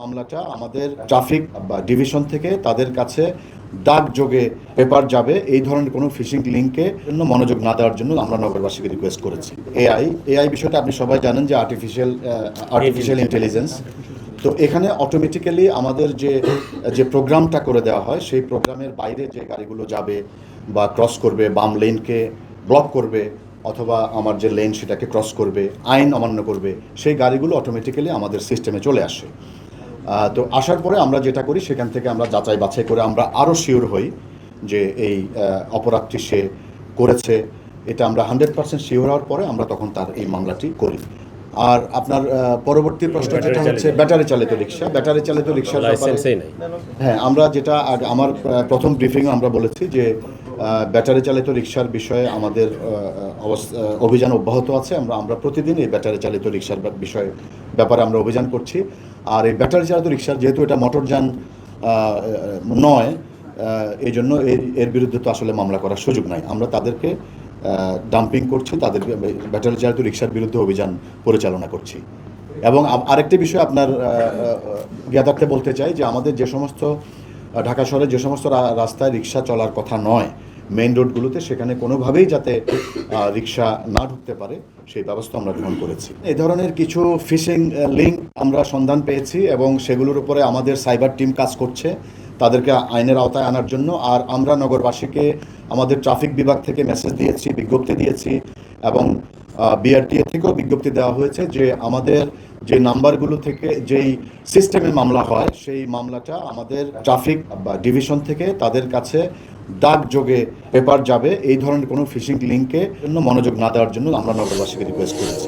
মামলাটা আমাদের ট্রাফিক বা ডিভিশন থেকে তাদের কাছে ডাকযোগে পেপার যাবে এই ধরনের কোনো ফিশিং লিঙ্কে জন্য মনোযোগ না দেওয়ার জন্য আমরা নগরবাসীকে রিকোয়েস্ট করেছি। এআই বিষয়টা আপনি সবাই জানেন যে আর্টিফিশিয়াল ইন্টেলিজেন্স। তো এখানে অটোমেটিক্যালি আমাদের যে প্রোগ্রামটা করে দেওয়া হয় সেই প্রোগ্রামের বাইরে যে গাড়িগুলো যাবে বা ক্রস করবে, বাম লেনকে ব্লক করবে অথবা আমার যে লেন সেটাকে ক্রস করবে, আইন অমান্য করবে, সেই গাড়িগুলো অটোমেটিক্যালি আমাদের সিস্টেমে চলে আসে। তো আসার পরে আমরা যেটা করি সেখান থেকে আমরা যাচাই বাছাই করে আমরা আরও শিওর হই যে এই অপরাধটি সে করেছে। এটা আমরা 100% শিওর হওয়ার পরে আমরা তখন তার এই মামলাটি করি। আর আপনার পরবর্তী প্রশ্ন যেটা হচ্ছে ব্যাটারি চালিত রিক্সার হ্যাঁ, আমরা যেটা আমার প্রথম ব্রিফিংয়ে আমরা বলেছি যে ব্যাটারি চালিত রিক্সার বিষয়ে আমাদের অভিযান অব্যাহত আছে। আমরা প্রতিদিন এই ব্যাটারি চালিত রিক্সার ব্যাপারে আমরা অভিযান করছি। আর এই ব্যাটারি চালিত রিক্সার যেহেতু এটা মোটরযান নয়, এই জন্য এর বিরুদ্ধে তো আসলে মামলা করার সুযোগ নাই। আমরা তাদেরকে ডাম্পিং করছি, তাদের ব্যাটারি চালিত রিক্সার বিরুদ্ধে অভিযান পরিচালনা করছি। এবং আরেকটি বিষয় আপনার জ্ঞাতার্থে বলতে চাই যে আমাদের যে সমস্ত ঢাকা শহরে যে সমস্ত রাস্তায় রিক্সা চলার কথা নয়, মেইন রোডগুলোতে, সেখানে কোনোভাবেই যাতে রিক্সা না ঢুকতে পারে সেই ব্যবস্থা আমরা গ্রহণ করেছি। এই ধরনের কিছু ফিশিং লিঙ্ক আমরা সন্ধান পেয়েছি এবং সেগুলোর উপরে আমাদের সাইবার টিম কাজ করছে তাদেরকে আইনের আওতায় আনার জন্য। আর আমরা নগরবাসীকে আমাদের ট্রাফিক বিভাগ থেকে মেসেজ দিয়েছি, বিজ্ঞপ্তি দিয়েছি এবং বিআরটিএ থেকেও বিজ্ঞপ্তি দেওয়া হয়েছে যে আমাদের যে নাম্বারগুলো থেকে যেই সিস্টেমে মামলা হয় সেই মামলাটা আমাদের ট্রাফিক বা ডিভিশন থেকে তাদের কাছে ডাকযোগে পেপার যাবে এই ধরনের কোনো ফিশিং লিঙ্কে জন্য মনোযোগ না দেওয়ার জন্য আমরা নগরবাসীকে রিকোয়েস্ট করেছি।